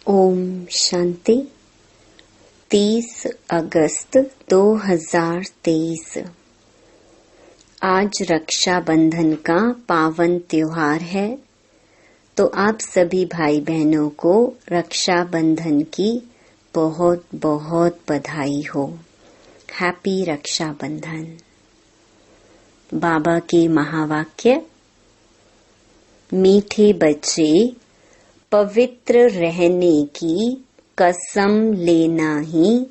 ओम शांति। 30 अगस्त 2023। आज रक्षाबंधन का पावन त्योहार है, तो आप सभी भाई बहनों को रक्षाबंधन की बहुत बहुत बधाई हो। हैप्पी रक्षाबंधन। बाबा के महावाक्य। मीठे बच्चे, पवित्र रहने की कसम लेना ही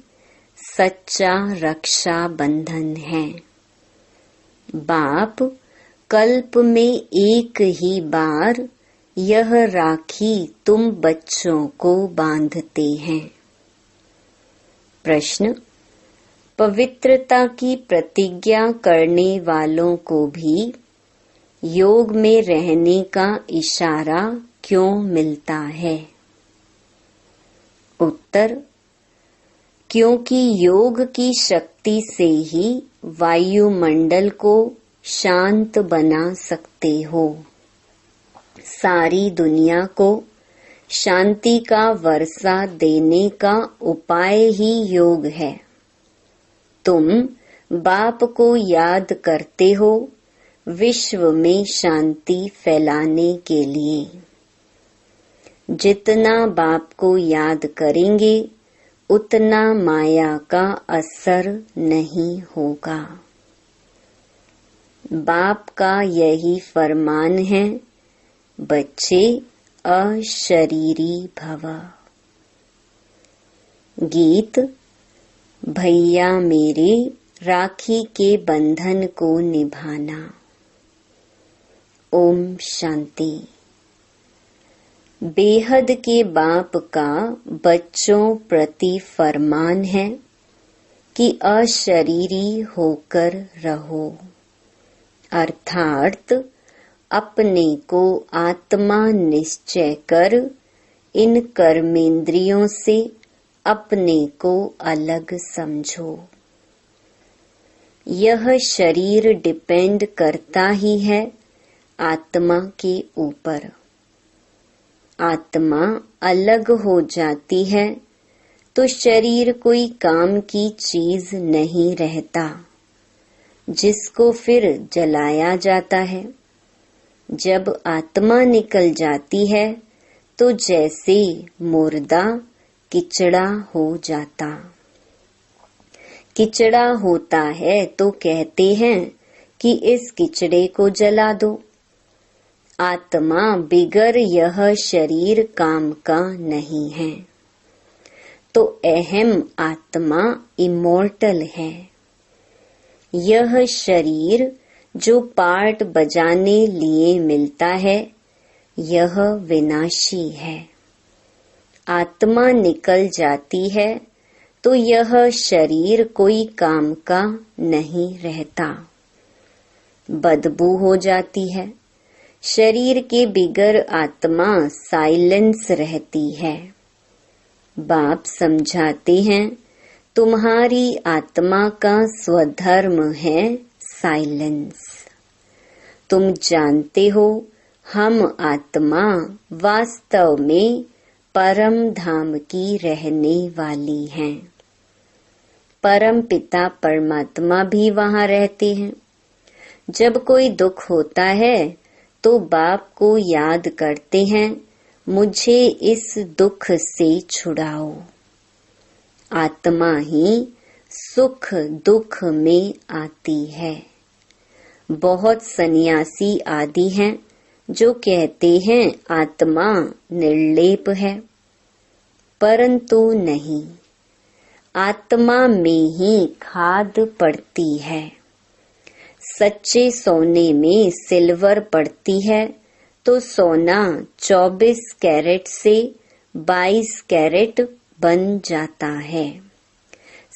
सच्चा रक्षा बंधन है। बाप कल्प में एक ही बार यह राखी तुम बच्चों को बांधते हैं। प्रश्न। पवित्रता की प्रतिज्ञा करने वालों को भी योग में रहने का इशारा क्यों मिलता है? उत्तर। क्योंकि योग की शक्ति से ही वायुमंडल को शांत बना सकते हो। सारी दुनिया को शांति का वर्षा देने का उपाय ही योग है। तुम बाप को याद करते हो विश्व में शांति फैलाने के लिए। जितना बाप को याद करेंगे उतना माया का असर नहीं होगा। बाप का यही फरमान है, बच्चे अशरीरी भव। गीत। भैया मेरे राखी के बंधन को निभाना। ओम शांति। बेहद के बाप का बच्चों प्रति फरमान है कि अशरीरी होकर रहो, अर्थात अपने को आत्मा निश्चय कर इन कर्मेंद्रियों से अपने को अलग समझो। यह शरीर डिपेंड करता ही है आत्मा के ऊपर। आत्मा अलग हो जाती है तो शरीर कोई काम की चीज नहीं रहता, जिसको फिर जलाया जाता है। जब आत्मा निकल जाती है तो जैसे मुर्दा किचड़ा हो जाता। किचड़ा होता है तो कहते हैं कि इस किचड़े को जला दो। आत्मा बिगर यह शरीर काम का नहीं है, तो अहम आत्मा इमोर्टल है। यह शरीर जो पार्ट बजाने लिए मिलता है, यह विनाशी है। आत्मा निकल जाती है तो यह शरीर कोई काम का नहीं रहता, बदबू हो जाती है। शरीर के बिगर आत्मा साइलेंस रहती है। बाप समझाते हैं, तुम्हारी आत्मा का स्वधर्म है साइलेंस। तुम जानते हो हम आत्मा वास्तव में परम धाम की रहने वाली हैं। परम पिता परमात्मा भी वहाँ रहते हैं। जब कोई दुख होता है तो बाप को याद करते हैं, मुझे इस दुख से छुड़ाओ। आत्मा ही सुख दुख में आती है। बहुत सन्यासी आदि हैं जो कहते हैं आत्मा निर्लेप है, परंतु नहीं, आत्मा में ही खाद पड़ती है। सच्चे सोने में सिल्वर पड़ती है तो सोना 24 कैरेट से 22 कैरेट बन जाता है।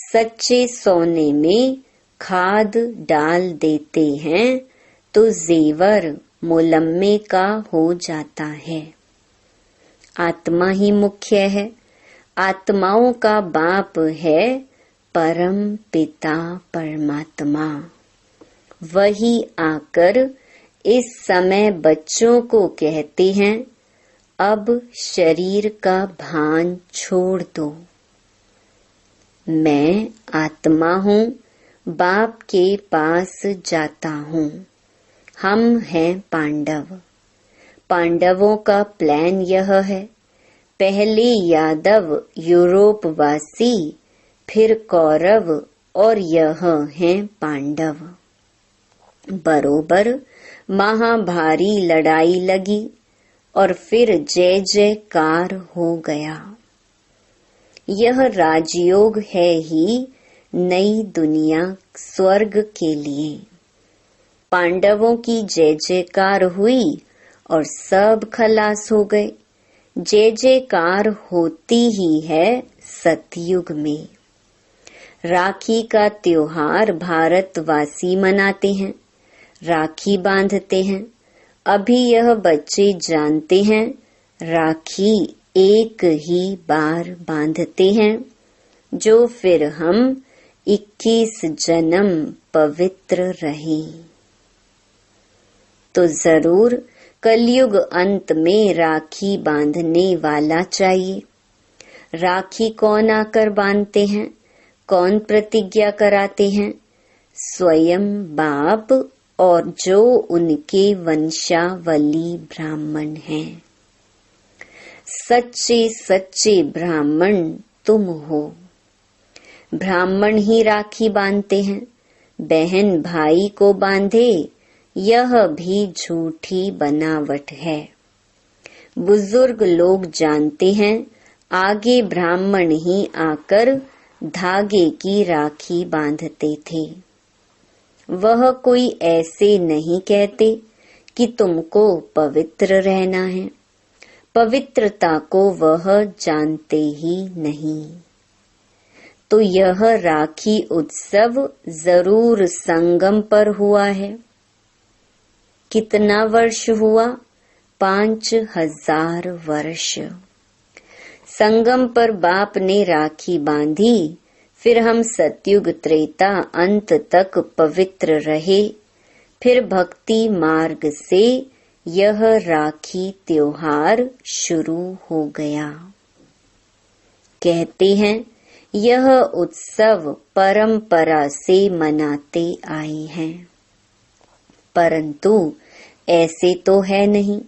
सच्चे सोने में खाद डाल देते हैं तो जेवर मुलम्मे का हो जाता है। आत्मा ही मुख्य है। आत्माओं का बाप है परम पिता परमात्मा। वही आकर इस समय बच्चों को कहते हैं, अब शरीर का भान छोड़ दो। मैं आत्मा हूँ, बाप के पास जाता हूँ। हम हैं पांडव। पांडवों का प्लान यह है, पहले यादव यूरोप वासी, फिर कौरव और यह हैं पांडव। बरोबर महाभारी लड़ाई लगी और फिर जय जयकार हो गया। यह राजयोग है ही नई दुनिया स्वर्ग के लिए। पांडवों की जय जयकार हुई और सब खलास हो गए। जय जयकार होती ही है सतयुग में। राखी का त्योहार भारतवासी मनाते हैं, राखी बांधते हैं। अभी यह बच्चे जानते हैं, राखी एक ही बार बांधते हैं, जो फिर हम 21 जन्म पवित्र रहें। तो जरूर कलयुग अंत में राखी बांधने वाला चाहिए। राखी कौन आकर बांधते हैं, कौन प्रतिज्ञा कराते हैं? स्वयं बाप और जो उनके वंशावली ब्राह्मण हैं। सच्चे सच्चे ब्राह्मण तुम हो। ब्राह्मण ही राखी बांधते हैं। बहन भाई को बांधे, यह भी झूठी बनावट है। बुजुर्ग लोग जानते हैं, आगे ब्राह्मण ही आकर धागे की राखी बांधते थे। वह कोई ऐसे नहीं कहते कि तुमको पवित्र रहना है। पवित्रता को वह जानते ही नहीं। तो यह राखी उत्सव जरूर संगम पर हुआ है। कितना वर्ष हुआ? 5000 वर्ष। संगम पर बाप ने राखी बांधी, फिर हम सतयुग त्रेता अंत तक पवित्र रहे। फिर भक्ति मार्ग से यह राखी त्योहार शुरू हो गया। कहते हैं यह उत्सव परंपरा से मनाते आए हैं, परंतु ऐसे तो है नहीं।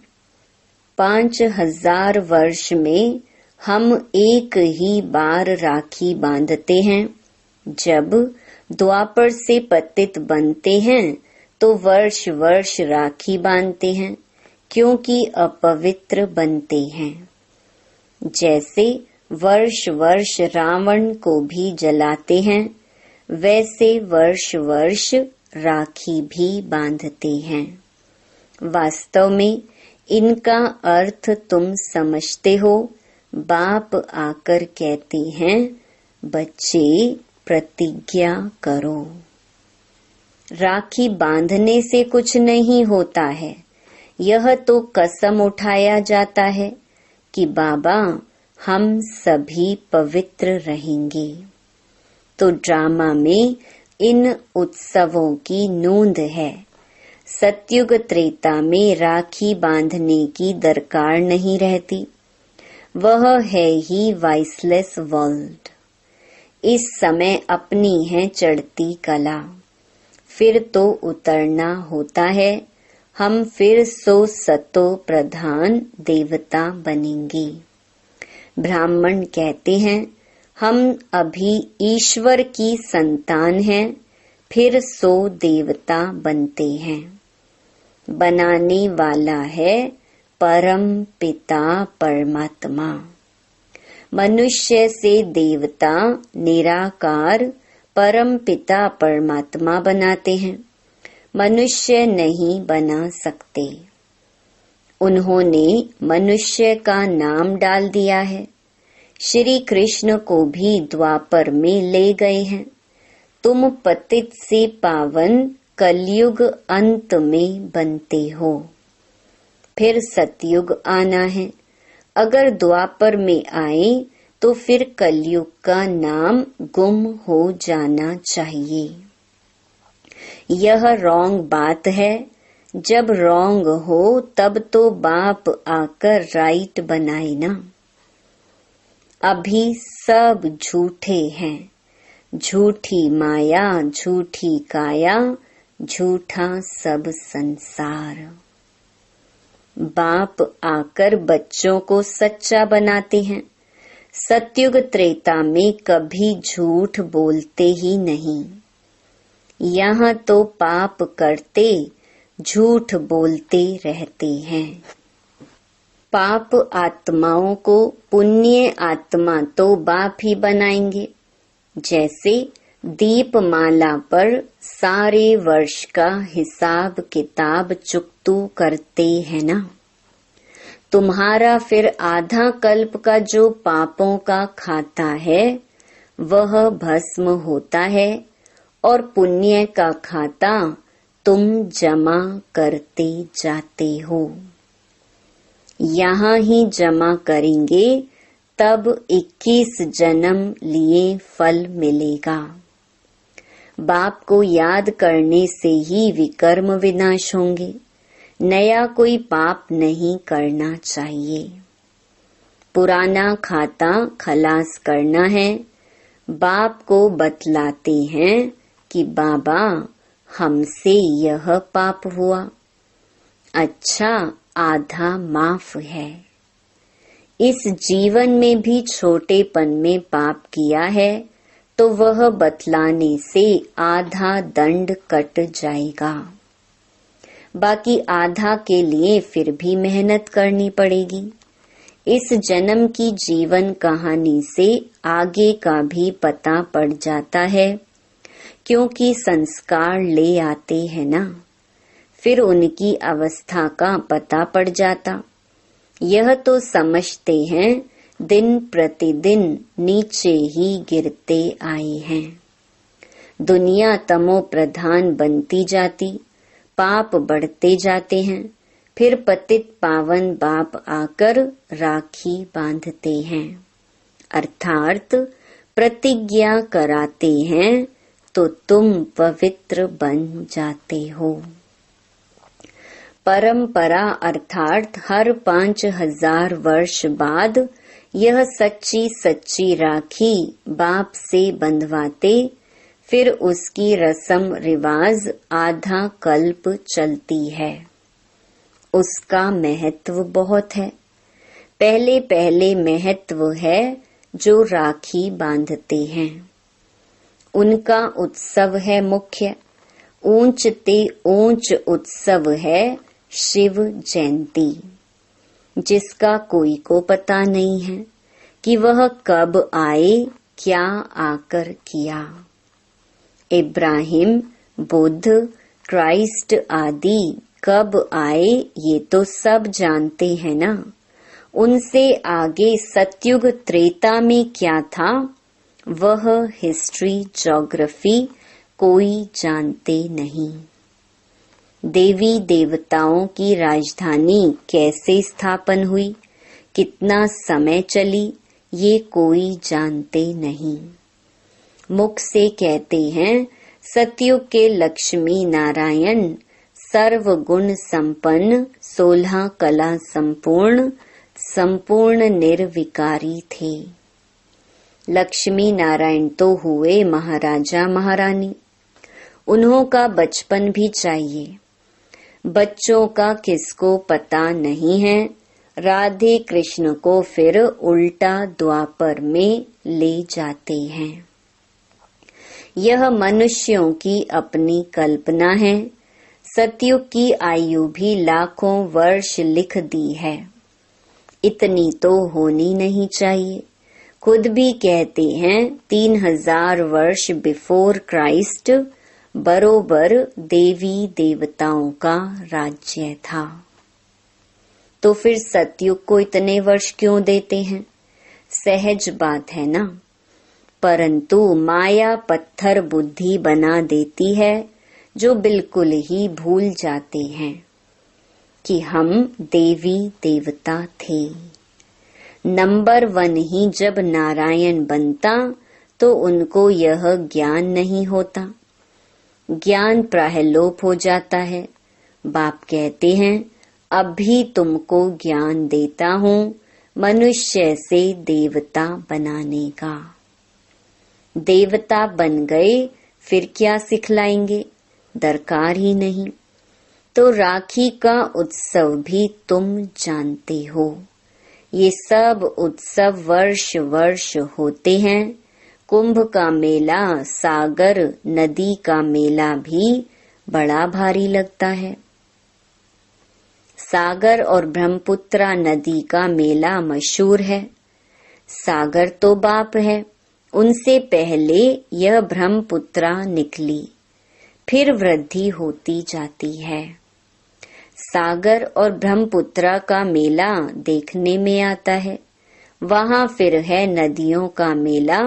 5000 वर्ष में हम एक ही बार राखी बांधते हैं। जब द्वापर से पतित बनते हैं तो वर्ष वर्ष राखी बांधते हैं, क्योंकि अपवित्र बनते हैं। जैसे वर्ष वर्ष रावण को भी जलाते हैं, वैसे वर्ष वर्ष राखी भी बांधते हैं। वास्तव में इनका अर्थ तुम समझते हो। बाप आकर कहते हैं, बच्चे प्रतिज्ञा करो। राखी बांधने से कुछ नहीं होता है। यह तो कसम उठाया जाता है कि बाबा हम सभी पवित्र रहेंगे। तो ड्रामा में इन उत्सवों की नोंद है। सतयुग त्रेता में राखी बांधने की दरकार नहीं रहती। वह है ही वाइसलेस वर्ल्ड। इस समय अपनी है चढ़ती कला, फिर तो उतरना होता है। हम फिर सतो प्रधान देवता बनेंगे। ब्राह्मण कहते हैं हम अभी ईश्वर की संतान हैं, फिर देवता बनते हैं। बनाने वाला है परम पिता परमात्मा। मनुष्य से देवता निराकार परम पिता परमात्मा बनाते हैं। मनुष्य नहीं बना सकते। उन्होंने मनुष्य का नाम डाल दिया है। श्री कृष्ण को भी द्वापर में ले गए हैं। तुम पतित से पावन कलयुग अंत में बनते हो। फिर सतयुग आना है। अगर द्वापर में आए तो फिर कलयुग का नाम गुम हो जाना चाहिए। यह रॉन्ग बात है। जब रॉन्ग हो तब तो बाप आकर राइट बनाए ना। अभी सब झूठे हैं, झूठी माया, झूठी काया, झूठा सब संसार। बाप आकर बच्चों को सच्चा बनाते हैं। सतयुग त्रेता में कभी झूठ बोलते ही नहीं। यहाँ तो पाप करते झूठ बोलते रहते हैं। पाप आत्माओं को पुण्य आत्मा तो बाप ही बनाएंगे। जैसे दीपमाला पर सारे वर्ष का हिसाब किताब चुकतू करते हैं ना। तुम्हारा फिर आधा कल्प का जो पापों का खाता है वह भस्म होता है और पुण्य का खाता तुम जमा करते जाते हो। यहाँ ही जमा करेंगे तब 21 जन्म लिए फल मिलेगा। बाप को याद करने से ही विकर्म विनाश होंगे। नया कोई पाप नहीं करना चाहिए। पुराना खाता खलास करना है। बाप को बतलाते हैं कि बाबा हमसे यह पाप हुआ। अच्छा, आधा माफ है। इस जीवन में भी छोटेपन में पाप किया है तो वह बतलाने से आधा दंड कट जाएगा। बाकी आधा के लिए फिर भी मेहनत करनी पड़ेगी। इस जन्म की जीवन कहानी से आगे का भी पता पड़ जाता है, क्योंकि संस्कार ले आते हैं ना। फिर उनकी अवस्था का पता पड़ जाता। यह तो समझते हैं दिन प्रतिदिन नीचे ही गिरते आए हैं। दुनिया तमो प्रधान बनती जाती, पाप बढ़ते जाते हैं। फिर पतित पावन बाप आकर राखी बांधते हैं, अर्थात प्रतिज्ञा कराते हैं तो तुम पवित्र बन जाते हो। परंपरा अर्थात हर 5000 वर्ष बाद यह सच्ची सच्ची राखी बाप से बंधवाते। फिर उसकी रस्म रिवाज आधा कल्प चलती है। उसका महत्व बहुत है। पहले पहले महत्व है जो राखी बांधते हैं। उनका उत्सव है मुख्य। ऊंच ते ऊंच उत्सव है शिव जयंती, जिसका कोई को पता नहीं है कि वह कब आए, क्या आकर किया। इब्राहिम, बुद्ध, क्राइस्ट आदि कब आए ये तो सब जानते हैं ना। उनसे आगे सतयुग त्रेता में क्या था वह हिस्ट्री ज्योग्राफी कोई जानते नहीं। देवी देवताओं की राजधानी कैसे स्थापन हुई, कितना समय चली, ये कोई जानते नहीं। मुख से कहते हैं सतयुग के लक्ष्मी नारायण सर्वगुण संपन्न, 16 कला संपूर्ण, संपूर्ण निर्विकारी थे। लक्ष्मी नारायण तो हुए महाराजा महारानी। उन्हों का बचपन भी चाहिए। बच्चों का किसको पता नहीं है। राधे कृष्ण को फिर उल्टा द्वापर में ले जाते हैं। यह मनुष्यों की अपनी कल्पना है। सतयुग की आयु भी लाखों वर्ष लिख दी है। इतनी तो होनी नहीं चाहिए। खुद भी कहते हैं 3000 वर्ष बिफोर क्राइस्ट बरोबर देवी देवताओं का राज्य था। तो फिर सतयुग को इतने वर्ष क्यों देते हैं? सहज बात है ना। परंतु माया पत्थर बुद्धि बना देती है, जो बिल्कुल ही भूल जाते हैं कि हम देवी देवता थे। नंबर 1 ही जब नारायण बनता तो उनको यह ज्ञान नहीं होता। ज्ञान प्रायलोप हो जाता है। बाप कहते हैं, अब भी तुमको ज्ञान देता हूँ मनुष्य से देवता बनाने का। देवता बन गए फिर क्या सिखलाएंगे, दरकार ही नहीं। तो राखी का उत्सव भी तुम जानते हो। ये सब उत्सव वर्ष वर्ष होते हैं। कुंभ का मेला, सागर नदी का मेला भी बड़ा भारी लगता है। सागर और ब्रह्मपुत्रा नदी का मेला मशहूर है। सागर तो बाप है, उनसे पहले यह ब्रह्मपुत्रा निकली, फिर वृद्धि होती जाती है। सागर और ब्रह्मपुत्रा का मेला देखने में आता है। वहाँ फिर है नदियों का मेला,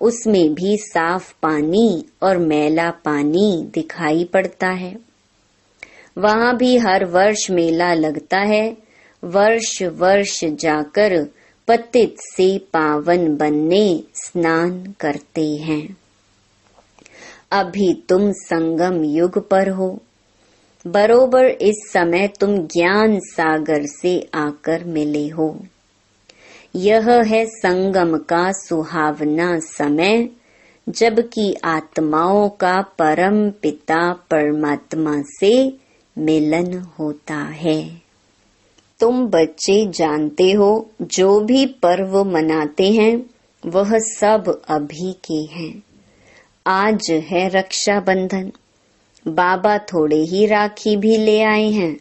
उसमें भी साफ पानी और मैला पानी दिखाई पड़ता है। वहाँ भी हर वर्ष मेला लगता है। वर्ष वर्ष जाकर पतित से पावन बनने स्नान करते हैं। अभी तुम संगम युग पर हो। बरोबर इस समय तुम ज्ञान सागर से आकर मिले हो। यह है संगम का सुहावना समय, जबकि आत्माओं का परम पिता परमात्मा से मिलन होता है। तुम बच्चे जानते हो, जो भी पर्व मनाते हैं वह सब अभी के हैं। आज है रक्षाबंधन, बाबा थोड़े ही राखी भी ले आए हैं।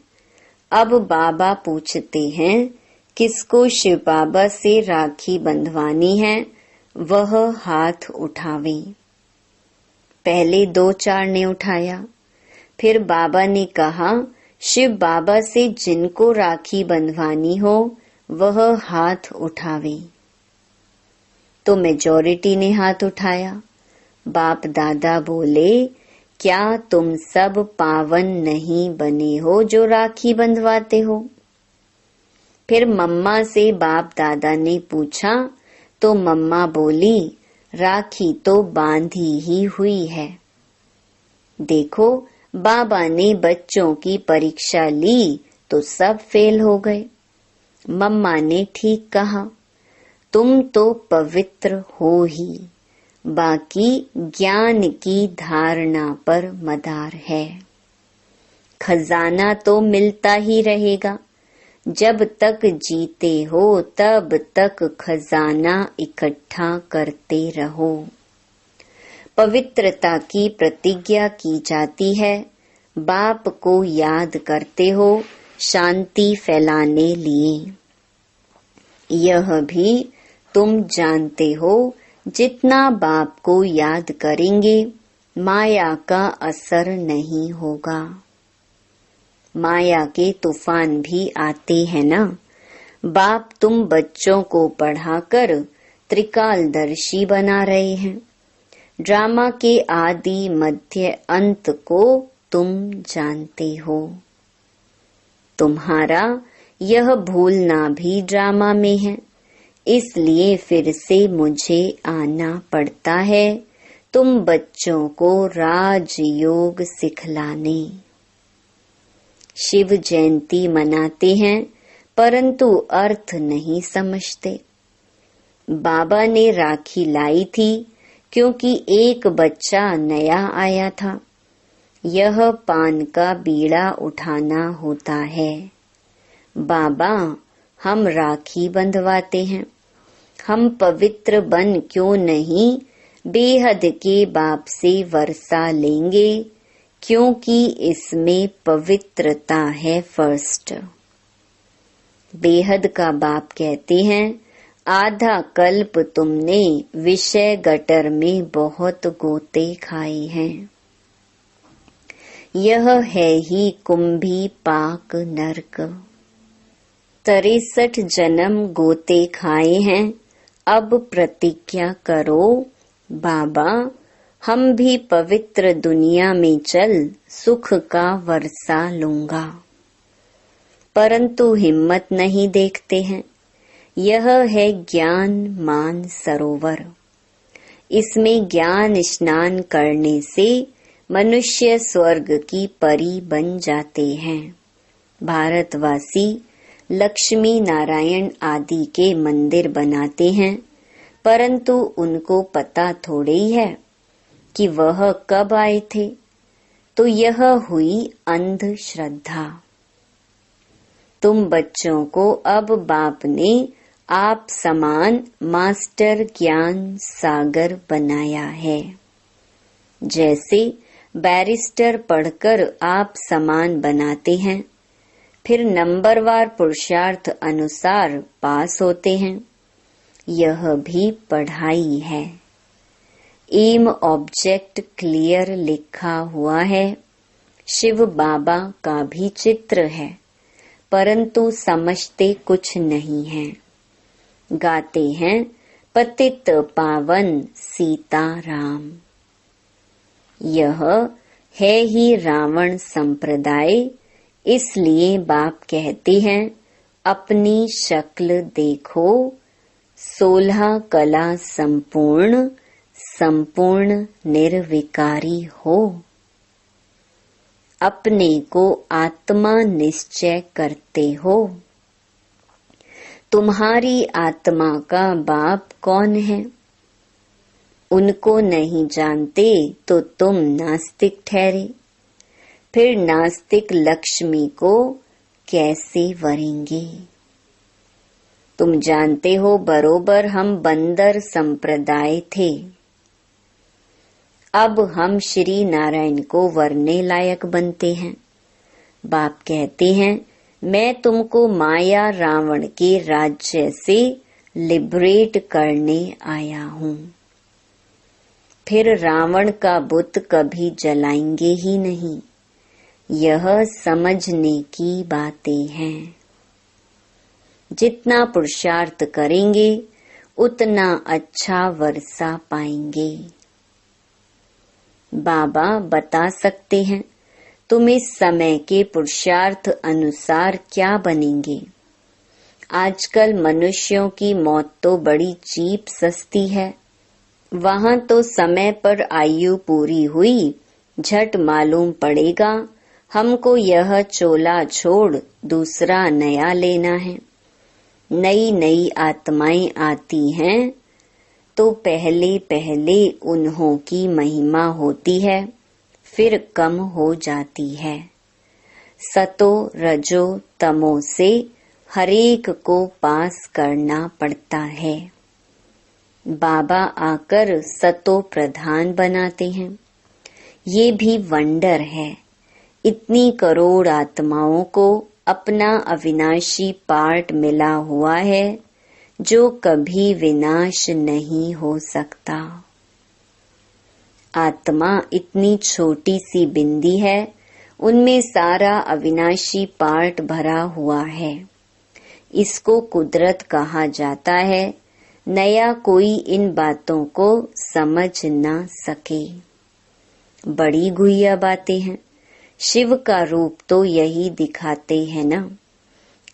अब बाबा पूछते हैं, किसको शिव बाबा से राखी बंधवानी है, वह हाथ उठावे। पहले 2-4 ने उठाया। फिर बाबा ने कहा, शिव बाबा से जिनको राखी बंधवानी हो वह हाथ उठावे। तो मेजॉरिटी ने हाथ उठाया। बाप दादा बोले, क्या तुम सब पावन नहीं बने हो जो राखी बंधवाते हो? फिर मम्मा से बाप दादा ने पूछा, तो मम्मा बोली, राखी तो बांधी ही हुई है। देखो, बाबा ने बच्चों की परीक्षा ली तो सब फेल हो गए। मम्मा ने ठीक कहा, तुम तो पवित्र हो ही, बाकी ज्ञान की धारणा पर मदार है। खजाना तो मिलता ही रहेगा। जब तक जीते हो तब तक खजाना इकट्ठा करते रहो। पवित्रता की प्रतिज्ञा की जाती है। बाप को याद करते हो शांति फैलाने लिए। यह भी तुम जानते हो, जितना बाप को याद करेंगे माया का असर नहीं होगा। माया के तूफान भी आते हैं ना। बाप तुम बच्चों को पढ़ाकर त्रिकालदर्शी बना रहे हैं। ड्रामा के आदि मध्य अंत को तुम जानते हो। तुम्हारा यह भूलना भी ड्रामा में है, इसलिए फिर से मुझे आना पड़ता है तुम बच्चों को राजयोग सिखलाने। शिव जयंती मनाते हैं परंतु अर्थ नहीं समझते। बाबा ने राखी लाई थी क्योंकि एक बच्चा नया आया था। यह पान का बीड़ा उठाना होता है। बाबा, हम राखी बंधवाते हैं। हम पवित्र बन क्यों नहीं बेहद के बाप से वर्षा लेंगे, क्योंकि इसमें पवित्रता है फर्स्ट। बेहद का बाप कहते हैं, आधा कल्प तुमने विषय गटर में बहुत गोते खाए हैं। यह है ही कुंभी पाक नरक। 63 जन्म गोते खाए हैं। अब प्रतिज्ञा करो, बाबा हम भी पवित्र दुनिया में चल सुख का वर्षा लूंगा। परंतु हिम्मत नहीं देखते हैं। यह है ज्ञान मान सरोवर। इसमें ज्ञान स्नान करने से मनुष्य स्वर्ग की परी बन जाते हैं। भारतवासी लक्ष्मी नारायण आदि के मंदिर बनाते हैं, परंतु उनको पता थोड़े ही है कि वह कब आए थे। तो यह हुई अंधश्रद्धा। तुम बच्चों को अब बाप ने आप समान मास्टर ज्ञान सागर बनाया है। जैसे बैरिस्टर पढ़कर आप समान बनाते हैं, फिर नंबरवार पुरुषार्थ अनुसार पास होते हैं। यह भी पढ़ाई है। एम ऑब्जेक्ट क्लियर लिखा हुआ है। शिव बाबा का भी चित्र है, परंतु समझते कुछ नहीं है। गाते हैं पतित पावन सीताराम। यह है ही रावण संप्रदाय, इसलिए बाप कहते हैं अपनी शक्ल देखो, 16 कला संपूर्ण, संपूर्ण निर्विकारी हो। अपने को आत्मा निश्चय करते हो। तुम्हारी आत्मा का बाप कौन है? उनको नहीं जानते तो तुम नास्तिक ठहरे। फिर नास्तिक लक्ष्मी को कैसे वरेंगे? तुम जानते हो बरोबर हम बंदर संप्रदाय थे। अब हम श्री नारायण को वरने लायक बनते हैं। बाप कहते हैं मैं तुमको माया रावण के राज्य से लिबरेट करने आया हूँ। फिर रावण का बुत कभी जलाएंगे ही नहीं। यह समझने की बातें हैं। जितना पुरुषार्थ करेंगे उतना अच्छा वर्षा पाएंगे। बाबा बता सकते हैं तुम इस समय के पुरुषार्थ अनुसार क्या बनेंगे। आजकल मनुष्यों की मौत तो बड़ी चीप सस्ती है। वहां तो समय पर आयु पूरी हुई, झट मालूम पड़ेगा हमको यह चोला छोड़ दूसरा नया लेना है। नई नई आत्माएं आती हैं तो पहले पहले उन्हों की महिमा होती है, फिर कम हो जाती है। सतो रजो तमो से हरेक को पास करना पड़ता है। बाबा आकर सतो प्रधान बनाते हैं। ये भी वंडर है। इतनी करोड़ आत्माओं को अपना अविनाशी पार्ट मिला हुआ है जो कभी विनाश नहीं हो सकता। आत्मा इतनी छोटी सी बिंदी है, उनमें सारा अविनाशी पार्ट भरा हुआ है। इसको कुदरत कहा जाता है। नया कोई इन बातों को समझ ना सके। बड़ी गुहिया बातें हैं। शिव का रूप तो यही दिखाते हैं ना।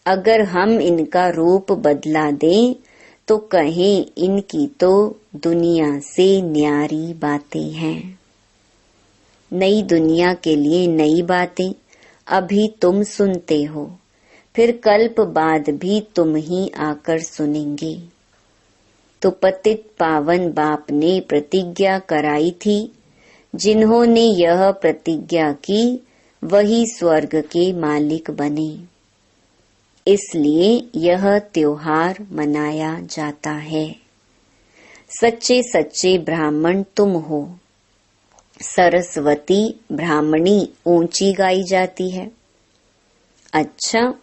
अगर हम इनका रूप बदला दें तो कहें इनकी तो दुनिया से न्यारी बातें हैं। नई दुनिया के लिए नई बातें अभी तुम सुनते हो, फिर कल्प बाद भी तुम ही आकर सुनेंगे। तो पतित पावन बाप ने प्रतिज्ञा कराई थी। जिन्होंने यह प्रतिज्ञा की वही स्वर्ग के मालिक बने। इसलिए यह त्योहार मनाया जाता है। सच्चे सच्चे ब्राह्मण तुम हो। सरस्वती ब्राह्मणी ऊंची गाई जाती है। अच्छा,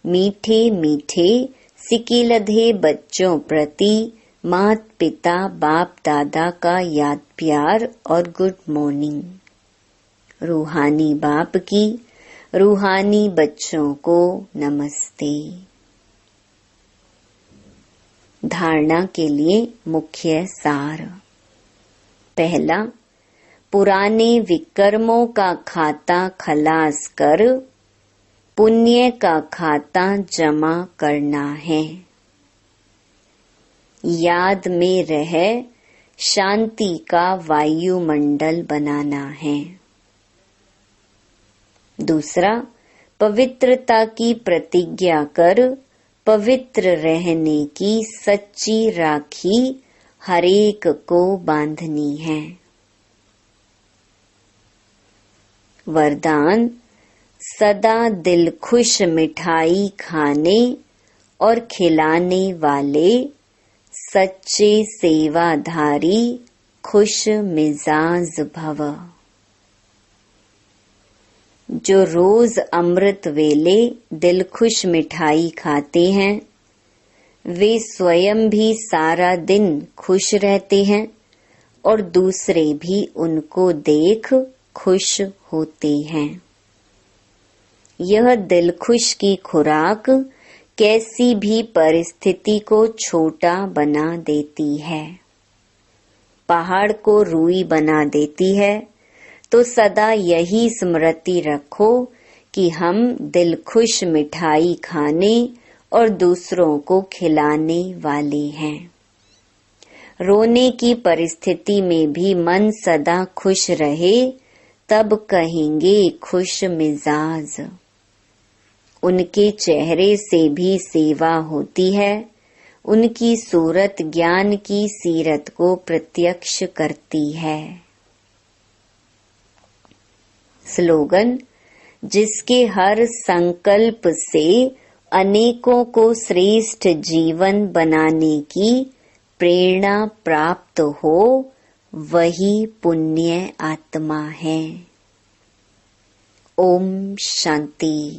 मीठे मीठे सिकिलधे बच्चों प्रति मात पिता बाप दादा का याद प्यार और गुड मॉर्निंग। रूहानी बाप की रूहानी बच्चों को नमस्ते। धारणा के लिए मुख्य सार। पहला, पुराने विकर्मों का खाता खलास कर पुण्य का खाता जमा करना है। याद में रह शांति का वायुमंडल बनाना है। दूसरा, पवित्रता की प्रतिज्ञा कर पवित्र रहने की सच्ची राखी हरेक को बांधनी है। वरदान, सदा दिल खुश मिठाई खाने और खिलाने वाले सच्चे सेवाधारी खुश मिजाज भव। जो रोज अमृत वेले दिल खुश मिठाई खाते हैं, वे स्वयं भी सारा दिन खुश रहते हैं और दूसरे भी उनको देख खुश होते हैं। यह दिल खुश की खुराक कैसी भी परिस्थिति को छोटा बना देती है। पहाड़ को रूई बना देती है। तो सदा यही स्मृति रखो कि हम दिल खुश मिठाई खाने और दूसरों को खिलाने वाले हैं। रोने की परिस्थिति में भी मन सदा खुश रहे, तब कहेंगे खुश मिजाज। उनके चेहरे से भी सेवा होती है। उनकी सूरत ज्ञान की सीरत को प्रत्यक्ष करती है। स्लोगन, जिसके हर संकल्प से अनेकों को श्रेष्ठ जीवन बनाने की प्रेरणा प्राप्त हो, वही पुण्य आत्मा है। ओम शांति।